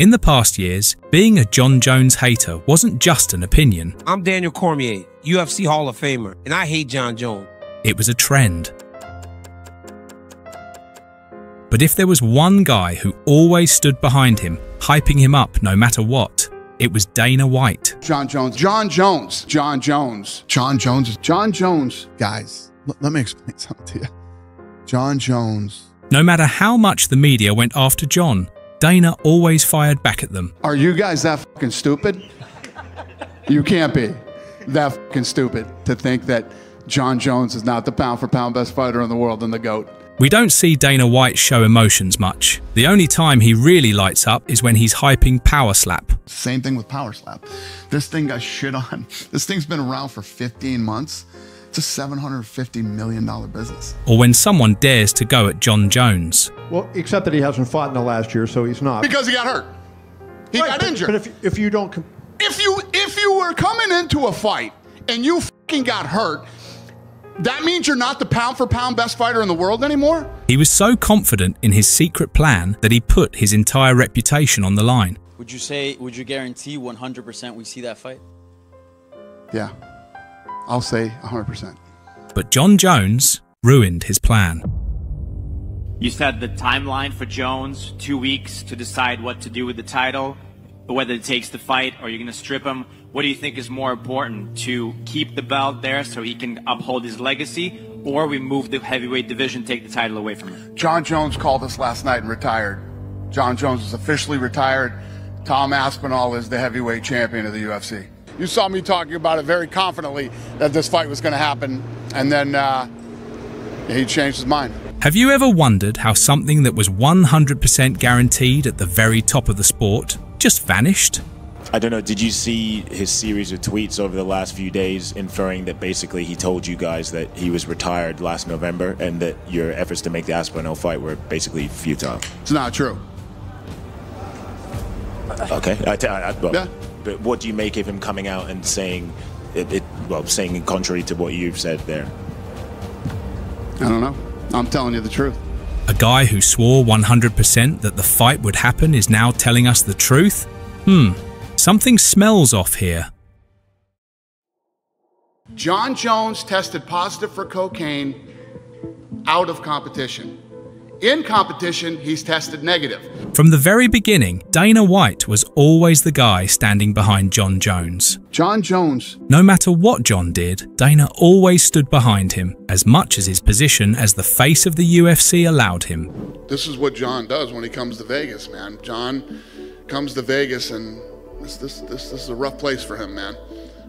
In the past years, being a Jon Jones hater wasn't just an opinion. I'm Daniel Cormier, UFC Hall of Famer, and I hate Jon Jones. It was a trend. But if there was one guy who always stood behind him, hyping him up no matter what, it was Dana White. Jon Jones. Jon Jones. Jon Jones. Jon Jones. Jon Jones. Guys, let me explain something to you. Jon Jones. No matter how much the media went after Jon, Dana always fired back at them. Are you guys that fucking stupid? You can't be that fucking stupid to think that Jon Jones is not the pound-for-pound best fighter in the world and the GOAT. We don't see Dana White show emotions much. The only time he really lights up is when he's hyping Power Slap. Same thing with Power Slap. This thing got shit on. This thing's been around for 15 months. It's a $750 million business. Or when someone dares to go at Jon Jones. Well, except that he hasn't fought in the last year, so he's not. Because he got hurt. He got injured. But if you don't... If you were coming into a fight and you fucking got hurt, that means you're not the pound-for-pound best fighter in the world anymore? He was so confident in his secret plan that he put his entire reputation on the line. Would you guarantee 100% we see that fight? Yeah, I'll say 100%. But Jon Jones ruined his plan. You said the timeline for Jones, 2 weeks to decide what to do with the title, but whether it takes the fight or you're going to strip him. What do you think is more important, to keep the belt there so he can uphold his legacy, or we move the heavyweight division, take the title away from him? Jon Jones called us last night and retired. Jon Jones is officially retired. Tom Aspinall is the heavyweight champion of the UFC. You saw me talking about it very confidently that this fight was going to happen, and then he changed his mind. Have you ever wondered how something that was 100% guaranteed at the very top of the sport just vanished? I don't know, did you see his series of tweets over the last few days inferring that basically he told you guys that he was retired last November and that your efforts to make the Aspinall fight were basically futile? It's not true. Okay. Yeah. But what do you make of him coming out and saying saying contrary to what you've said there? I don't know. I'm telling you the truth. A guy who swore 100% that the fight would happen is now telling us the truth? Something smells off here. Jon Jones tested positive for cocaine out of competition. In competition, he's tested negative. From the very beginning, Dana White was always the guy standing behind Jon Jones. Jon Jones. No matter what Jon did, Dana always stood behind him, as much as his position as the face of the UFC allowed him. This is what Jon does when he comes to Vegas, man. Jon comes to Vegas and this is a rough place for him, man.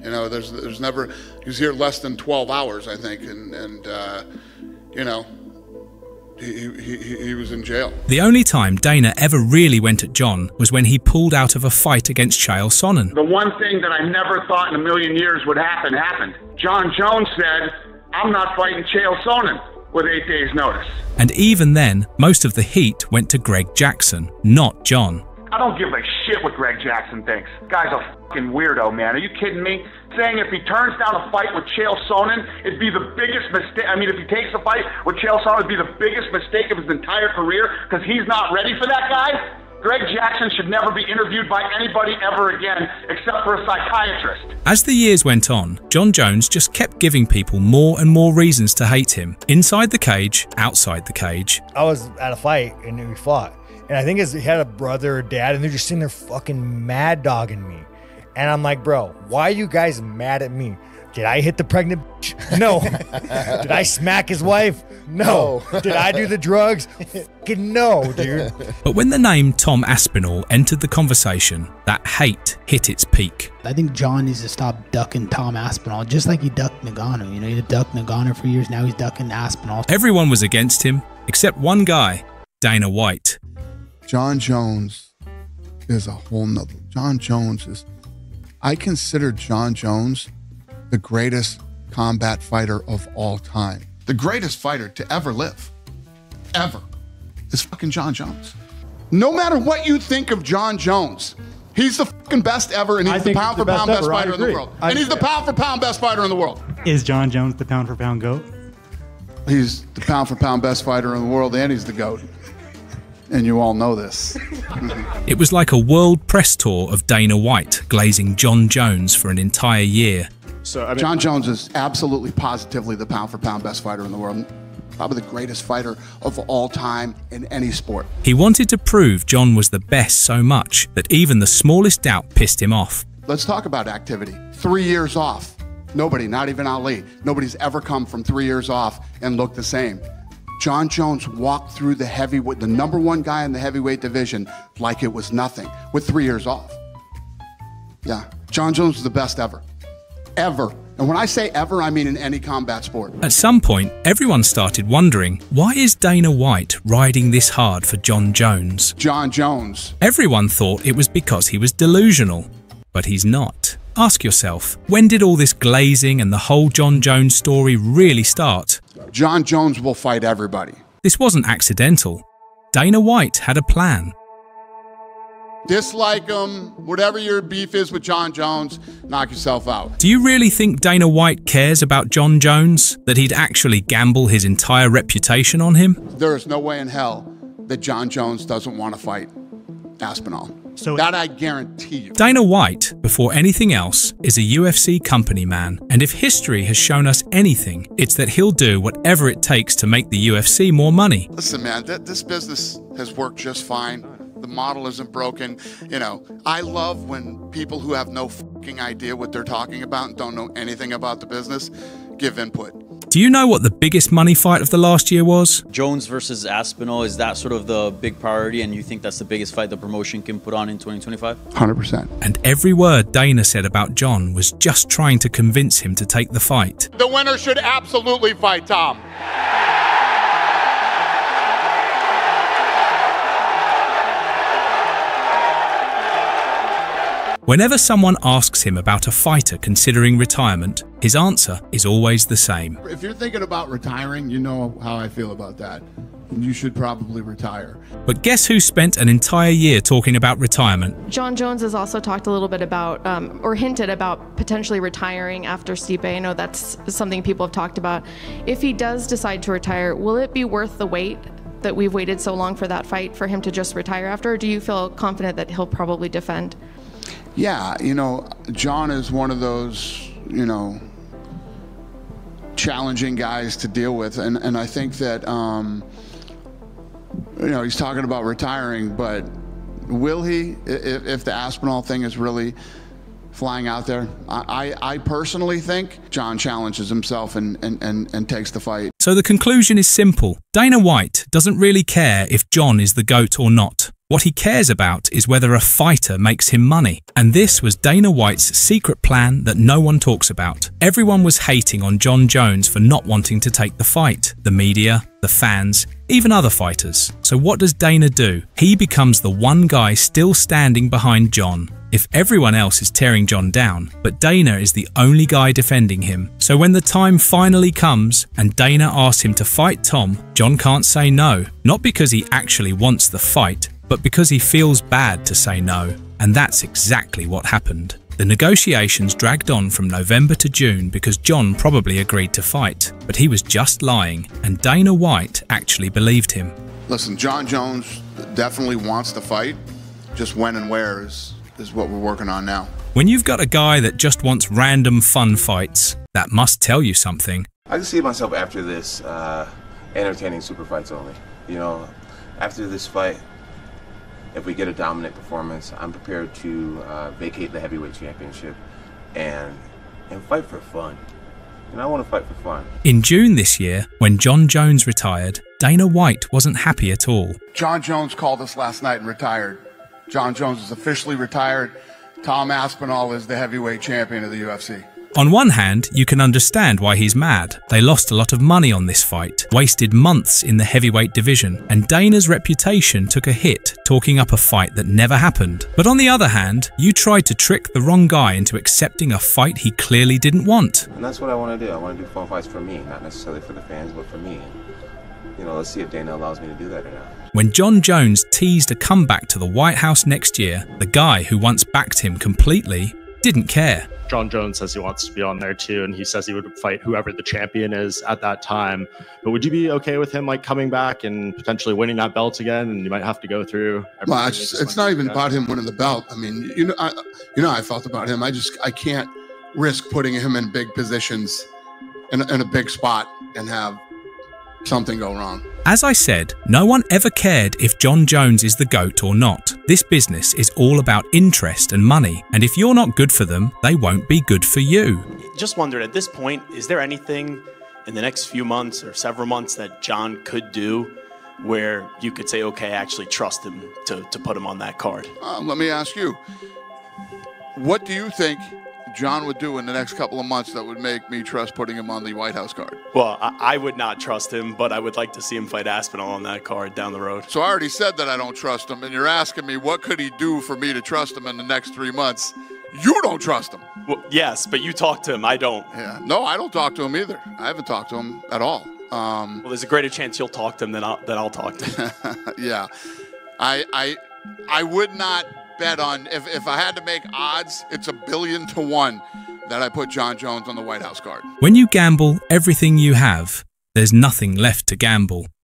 You know, there's never, he was here less than 12 hours, I think, and you know, he was in jail. The only time Dana ever really went at Jon was when he pulled out of a fight against Chael Sonnen. The one thing that I never thought in a million years would happen, happened. Jon Jones said, I'm not fighting Chael Sonnen with 8 days' notice. And even then, most of the heat went to Greg Jackson, not Jon. I don't give a shit what Greg Jackson thinks. Guy's a fucking weirdo, man. Are you kidding me? Saying if he turns down a fight with Chael Sonnen, it'd be the biggest mistake. I mean, if he takes a fight with Chael Sonnen, it'd be the biggest mistake of his entire career because he's not ready for that guy. Greg Jackson should never be interviewed by anybody ever again except for a psychiatrist. As the years went on, Jon Jones just kept giving people more and more reasons to hate him. Inside the cage, outside the cage. I was at a fight and we fought. And I think he had a brother or dad, and they're just sitting there fucking mad dogging me. And I'm like, bro, why are you guys mad at me? Did I hit the pregnant bitch? No. Did I smack his wife? No. Did I do the drugs? Fucking no, dude. But when the name Tom Aspinall entered the conversation, that hate hit its peak. I think Jon needs to stop ducking Tom Aspinall, just like he ducked Nagano. You know, he ducked Nagano for years, now he's ducking Aspinall. Everyone was against him, except one guy, Dana White. Jon Jones is a whole nother. Jon Jones is, I consider Jon Jones the greatest combat fighter of all time. The greatest fighter to ever live, ever, is fucking Jon Jones. No matter what you think of Jon Jones, he's the fucking best ever, and he's the pound-for-pound best fighter in the world. And he's the pound-for-pound best fighter in the world. Is Jon Jones the pound-for-pound GOAT? He's the pound-for-pound best fighter in the world, and he's the GOAT. and you all know this. It was like a world press tour of Dana White glazing Jon Jones for an entire year. So, Jon Jones is absolutely positively the pound-for-pound best fighter in the world. Probably the greatest fighter of all time in any sport. He wanted to prove Jon was the best so much that even the smallest doubt pissed him off. Let's talk about activity. 3 years off. Nobody, not even Ali, nobody's ever come from 3 years off and looked the same. Jon Jones walked through the heavyweight, the #1 guy in the heavyweight division, like it was nothing, with 3 years off. Yeah, Jon Jones was the best ever. Ever. And when I say ever, I mean in any combat sport. At some point, everyone started wondering, why is Dana White riding this hard for Jon Jones? Jon Jones. Everyone thought it was because he was delusional, but he's not. Ask yourself, when did all this glazing and the whole Jon Jones story really start? Jon Jones will fight everybody. This wasn't accidental. Dana White had a plan. Dislike him, whatever your beef is with Jon Jones, knock yourself out. Do you really think Dana White cares about Jon Jones? That he'd actually gamble his entire reputation on him? There is no way in hell that Jon Jones doesn't want to fight Aspinall. So that I guarantee you. Dana White, before anything else, is a UFC company man, and if history has shown us anything, it's that he'll do whatever it takes to make the UFC more money. Listen, man, this business has worked just fine. The model isn't broken. You know, I love when people who have no fucking idea what they're talking about and don't know anything about the business give input. Do you know what the biggest money fight of the last year was? Jones versus Aspinall, is that sort of the big priority, and you think that's the biggest fight the promotion can put on in 2025? 100%. And every word Dana said about Jon was just trying to convince him to take the fight. The winner should absolutely fight Tom. Whenever someone asks him about a fighter considering retirement, his answer is always the same. If you're thinking about retiring, you know how I feel about that. You should probably retire. But guess who spent an entire year talking about retirement? Jon Jones has also talked a little bit about, or hinted about potentially retiring after Stipe. I know that's something people have talked about. If he does decide to retire, will it be worth the wait that we've waited so long for that fight for him to just retire after? Or do you feel confident that he'll probably defend? Yeah, you know, Jon is one of those, you know, challenging guys to deal with. And I think that, you know, he's talking about retiring, but will he, if the Aspinall thing is really flying out there? I personally think Jon challenges himself and takes the fight. So the conclusion is simple. Dana White doesn't really care if Jon is the GOAT or not. What he cares about is whether a fighter makes him money. And this was Dana White's secret plan that no one talks about. Everyone was hating on Jon Jones for not wanting to take the fight. The media, the fans, even other fighters. So what does Dana do? He becomes the one guy still standing behind Jon. If everyone else is tearing Jon down, but Dana is the only guy defending him. So when the time finally comes and Dana asks him to fight Tom, Jon can't say no. Not because he actually wants the fight, but because he feels bad to say no. And that's exactly what happened. The negotiations dragged on from November to June because Jon probably agreed to fight, but he was just lying, and Dana White actually believed him. Listen, Jon Jones definitely wants to fight, just when and where is what we're working on now. When you've got a guy that just wants random fun fights, that must tell you something. I can see myself after this entertaining super fights only. You know, after this fight, if we get a dominant performance, I'm prepared to vacate the heavyweight championship and fight for fun. And I want to fight for fun. In June this year, when Jon Jones retired, Dana White wasn't happy at all. Jon Jones called us last night and retired. Jon Jones is officially retired. Tom Aspinall is the heavyweight champion of the UFC. On one hand, you can understand why he's mad. They lost a lot of money on this fight, wasted months in the heavyweight division, and Dana's reputation took a hit talking up a fight that never happened. But on the other hand, you tried to trick the wrong guy into accepting a fight he clearly didn't want. And that's what I want to do. I want to do fun fights for me, not necessarily for the fans, but for me. You know, let's see if Dana allows me to do that or not. When Jon Jones teased a comeback to the White House next year, the guy who once backed him completely didn't care. Jon Jones says he wants to be on there too, and he says he would fight whoever the champion is at that time. But would you be okay with him like coming back and potentially winning that belt again? And you might have to go through. Well, it's not even about him winning the belt. I mean, you know how I felt about him. I can't risk putting him in big positions in a big spot and have something go wrong. As I said, no one ever cared if Jon Jones is the GOAT or not. This business is all about interest and money, and if you're not good for them, they won't be good for you. Just wondered, at this point, is there anything in the next few months or several months that Jon could do where you could say, okay, I actually trust him to put him on that card? Let me ask you, what do you think Jon would do in the next couple of months that would make me trust putting him on the White House card? Well, I would not trust him, but I would like to see him fight Aspinall on that card down the road. So I already said that I don't trust him, and you're asking me what could he do for me to trust him in the next 3 months. You don't trust him. Well, yes, but you talk to him. I don't. Yeah. No, I don't talk to him either. I haven't talked to him at all. Well, there's a greater chance you'll talk to him than I'll talk to him. Yeah. I would not bet on, if I had to make odds, it's 1,000,000,000 to 1 that I put Jon Jones on the White House card. When you gamble everything you have, there's nothing left to gamble.